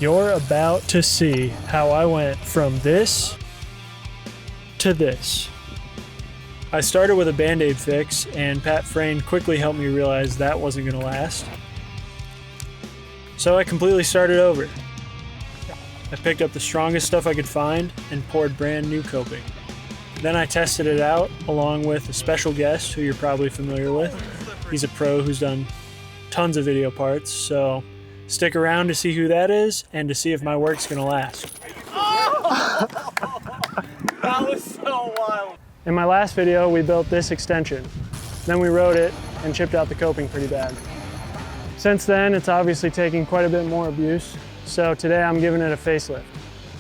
You're about to see how I went from this to this. I started with a Band-Aid fix, and Pat Frayne quickly helped me realize that wasn't gonna last. So I completely started over. I picked up the strongest stuff I could find and poured brand new coping. Then I tested it out along with a special guest who you're probably familiar with. He's a pro who's done tons of video parts, so stick around to see who that is and to see if my work's gonna last. Oh! That was so wild. In my last video, we built this extension. Then we rode it and chipped out the coping pretty bad. Since then, it's obviously taking quite a bit more abuse, so today I'm giving it a facelift,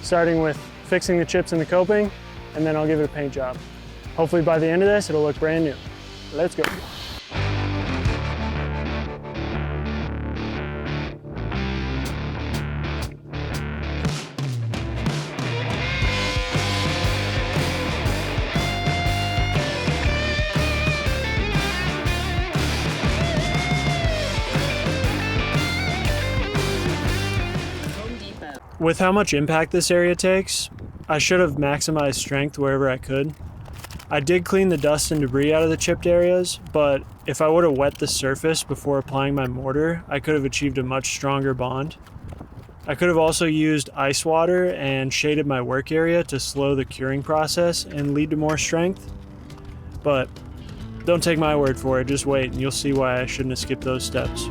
starting with fixing the chips in the coping, and then I'll give it a paint job. Hopefully by the end of this, it'll look brand new. Let's go. With how much impact this area takes, I should have maximized strength wherever I could. I did clean the dust and debris out of the chipped areas, but if I would have wet the surface before applying my mortar, I could have achieved a much stronger bond. I could have also used ice water and shaded my work area to slow the curing process and lead to more strength. But don't take my word for it, just wait and you'll see why I shouldn't have skipped those steps.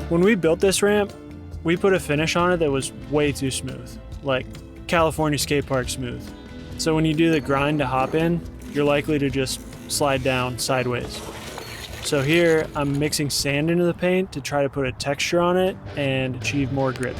When we built this ramp, we put a finish on it that was way too smooth, like California skate park smooth. So when you do the grind to hop in, you're likely to just slide down sideways. So here, I'm mixing sand into the paint to try to put a texture on it and achieve more grip.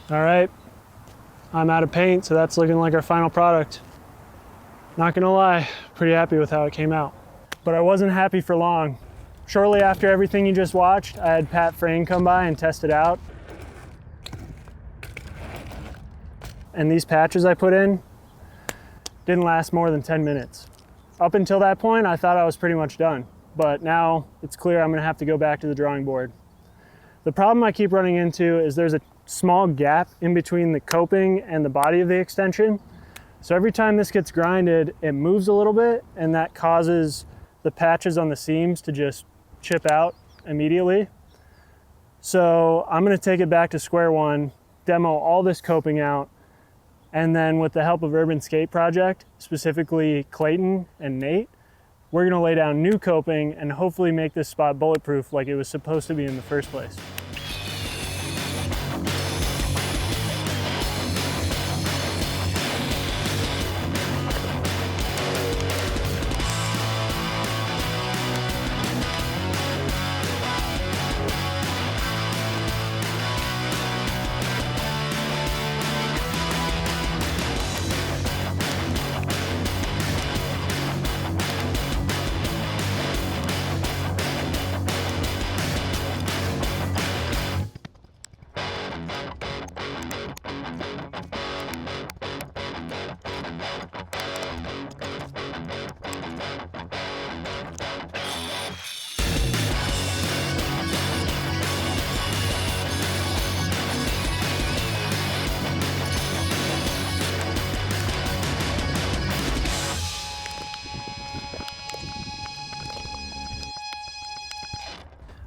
All right, I'm out of paint, so that's looking like our final product. Not gonna lie, pretty happy with how it came out. But I wasn't happy for long. Shortly after everything you just watched, I had Pat Frayne come by and test it out. And these patches I put in didn't last more than 10 minutes. Up until that point, I thought I was pretty much done. But now it's clear I'm gonna have to go back to the drawing board. The problem I keep running into is there's a small gap in between the coping and the body of the extension. So every time this gets grinded, it moves a little bit, and that causes the patches on the seams to just chip out immediately. So I'm gonna take it back to square one, demo all this coping out, and then with the help of Urban Skate Project, specifically Clayton and Nate, we're gonna lay down new coping and hopefully make this spot bulletproof like it was supposed to be in the first place.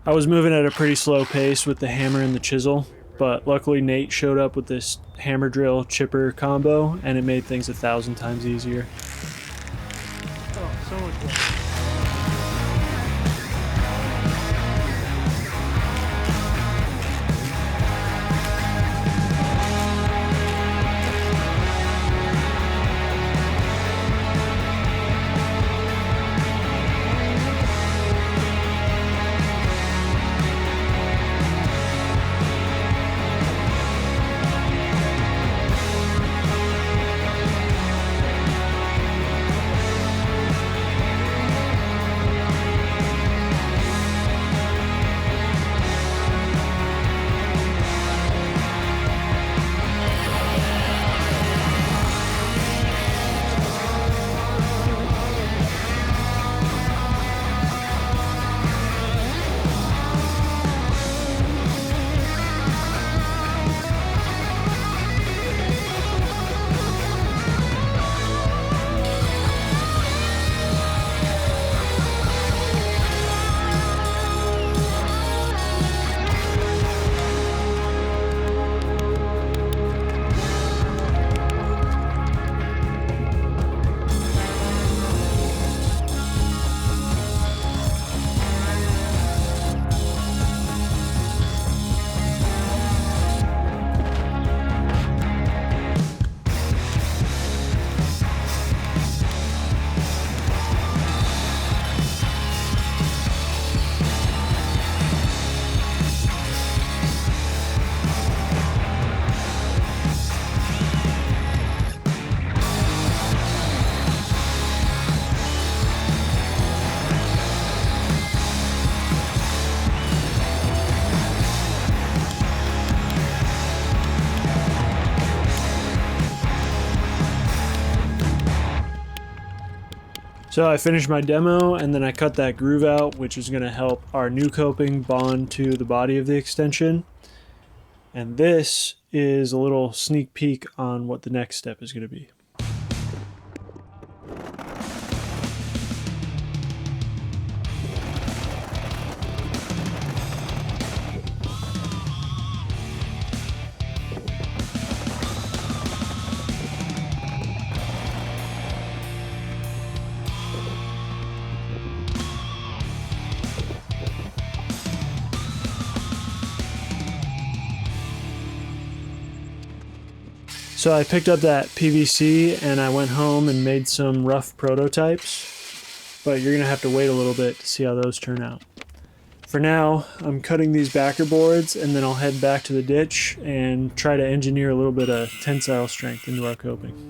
I was moving at a pretty slow pace with the hammer and the chisel, but luckily Nate showed up with this hammer drill chipper combo and it made things 1,000 times easier. Oh, so much better. So I finished my demo and then I cut that groove out, which is going to help our new coping bond to the body of the extension. And this is a little sneak peek on what the next step is going to be. So I picked up that PVC and I went home and made some rough prototypes, but you're gonna have to wait a little bit to see how those turn out. For now, I'm cutting these backer boards and then I'll head back to the ditch and try to engineer a little bit of tensile strength into our coping.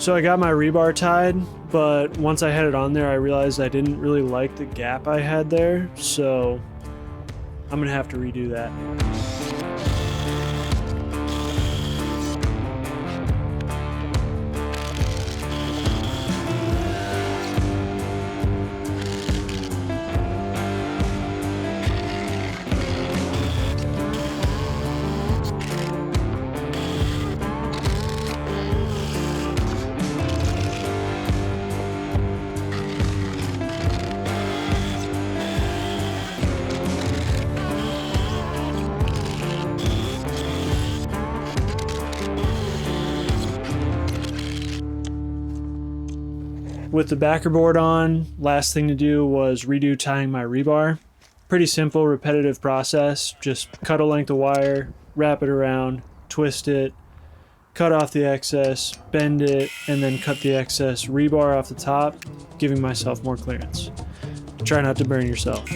So I got my rebar tied, but once I had it on there, I realized I didn't really like the gap I had there, so I'm gonna have to redo that. With the backer board on, last thing to do was redo tying my rebar. Pretty simple, repetitive process. Just cut a length of wire, wrap it around, twist it, cut off the excess, bend it, and then cut the excess rebar off the top, giving myself more clearance. Try not to burn yourself.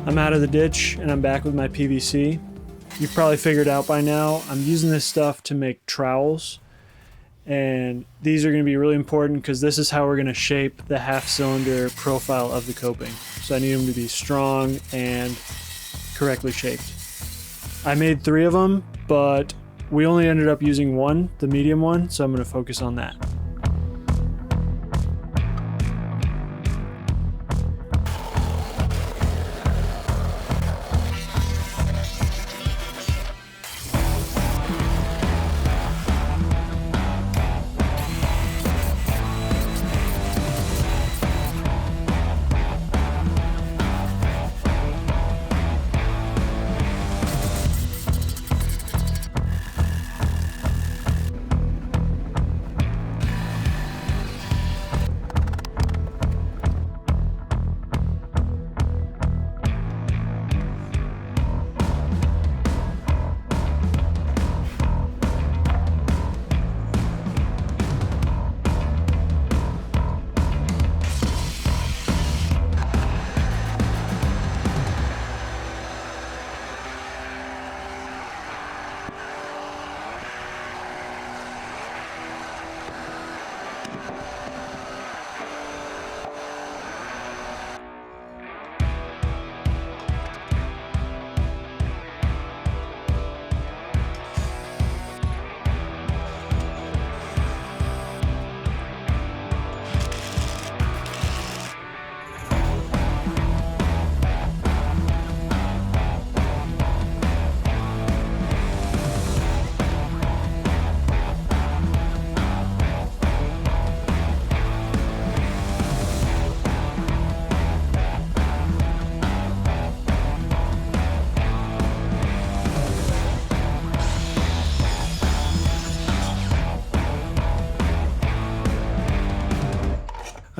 I'm out of the ditch and I'm back with my PVC. You've probably figured out by now, I'm using this stuff to make trowels. And these are going to be really important because this is how we're going to shape the half-cylinder profile of the coping. So I need them to be strong and correctly shaped. I made 3 of them, but we only ended up using one, the medium one, so I'm going to focus on that.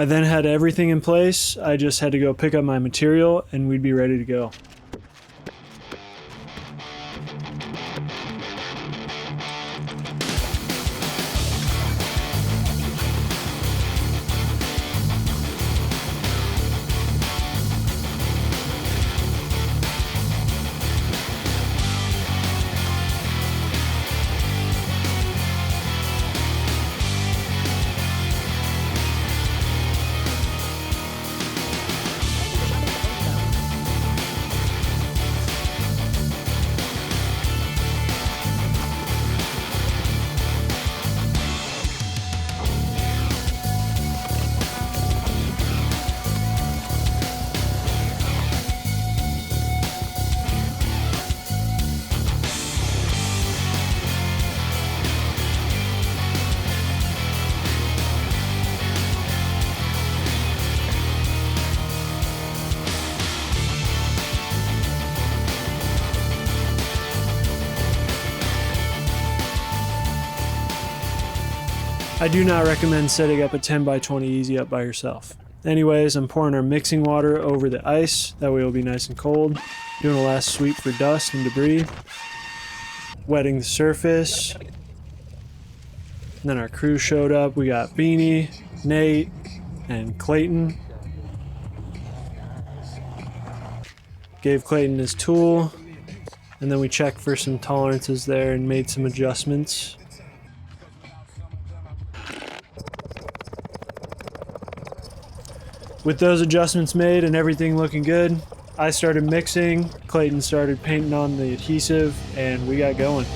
I then had everything in place. I just had to go pick up my material and we'd be ready to go. I do not recommend setting up a 10 by 20 easy up by yourself. Anyways, I'm pouring our mixing water over the ice, that way it'll be nice and cold. Doing a last sweep for dust and debris. Wetting the surface. And then our crew showed up. We got Beanie, Nate, and Clayton. Gave Clayton his tool, and then we checked for some tolerances there and made some adjustments. With those adjustments made and everything looking good, I started mixing, Clayton started painting on the adhesive, and we got going.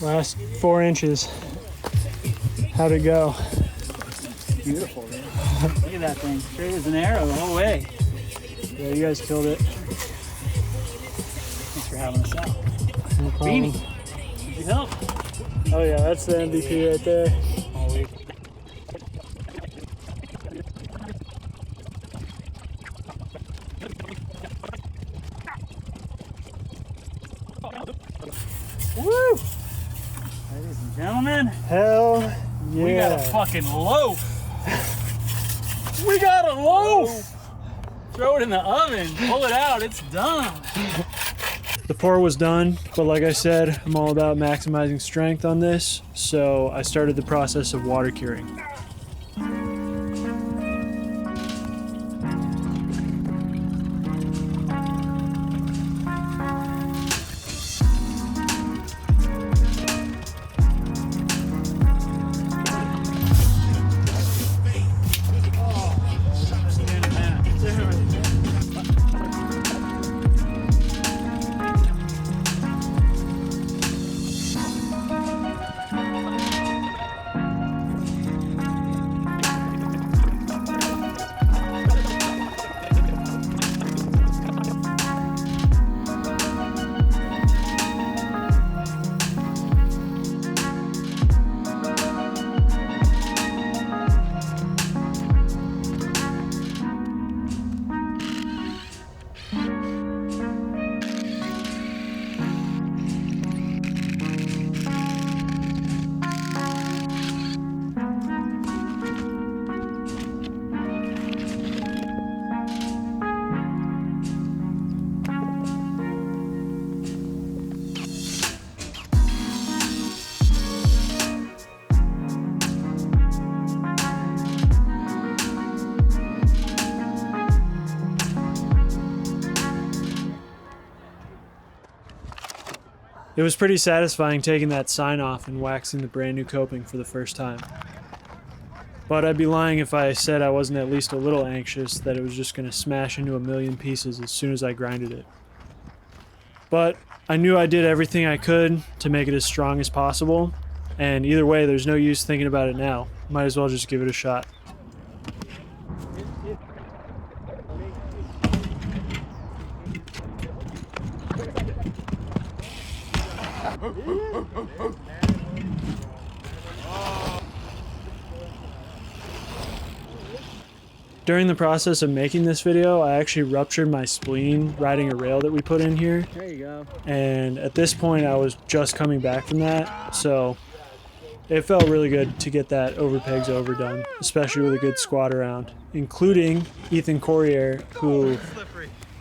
Last 4 inches. How'd it go? Beautiful, man. Look at that thing. Straight as an arrow the whole way. Yeah, you guys killed it. Thanks for having us out. No problem. Beanie, did you help? Oh yeah, that's the MVP right there. Woo! Ladies and gentlemen, Hell yeah. we got a fucking loaf. We got a loaf. Throw it in the oven, pull it out, it's done. The pour was done, but like I said, I'm all about maximizing strength on this, so I started the process of water curing. It was pretty satisfying taking that sign off and waxing the brand new coping for the first time. But I'd be lying if I said I wasn't at least a little anxious that it was just going to smash into a million pieces as soon as I grinded it. But I knew I did everything I could to make it as strong as possible, and either way there's no use thinking about it now. Might as well just give it a shot. During the process of making this video, I actually ruptured my spleen riding a rail that we put in here. There you go. And at this point I was just coming back from that, so it felt really good to get that over pegs over done, especially with a good squat around, including Ethan Corrier, who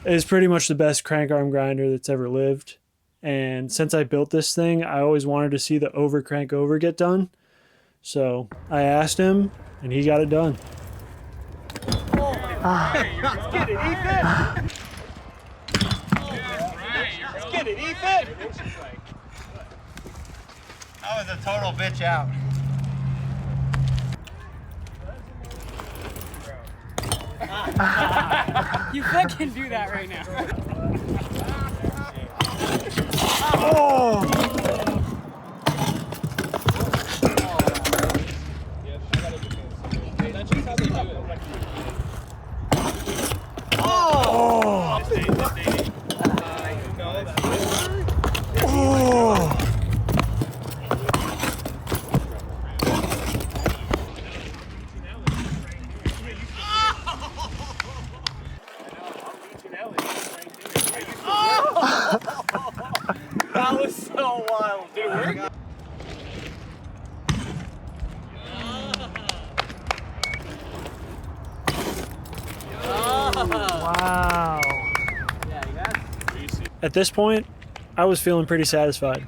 is pretty much the best crank arm grinder that's ever lived. And since I built this thing, I always wanted to see the over crank over get done. So I asked him and he got it done. Let's get it, Ethan! Let's get it, Ethan! That was a total bitch out. You fucking do that right now. Oh! That was so wild, dude. Wow. At this point, I was feeling pretty satisfied.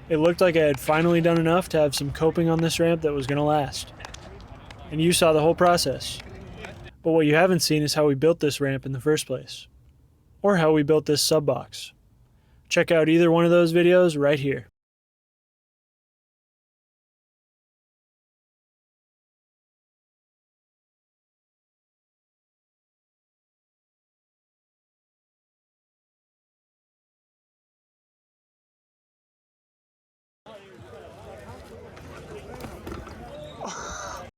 It looked like I had finally done enough to have some coping on this ramp that was going to last. And you saw the whole process. But what you haven't seen is how we built this ramp in the first place. Or how we built this sub box. Check out either one of those videos right here.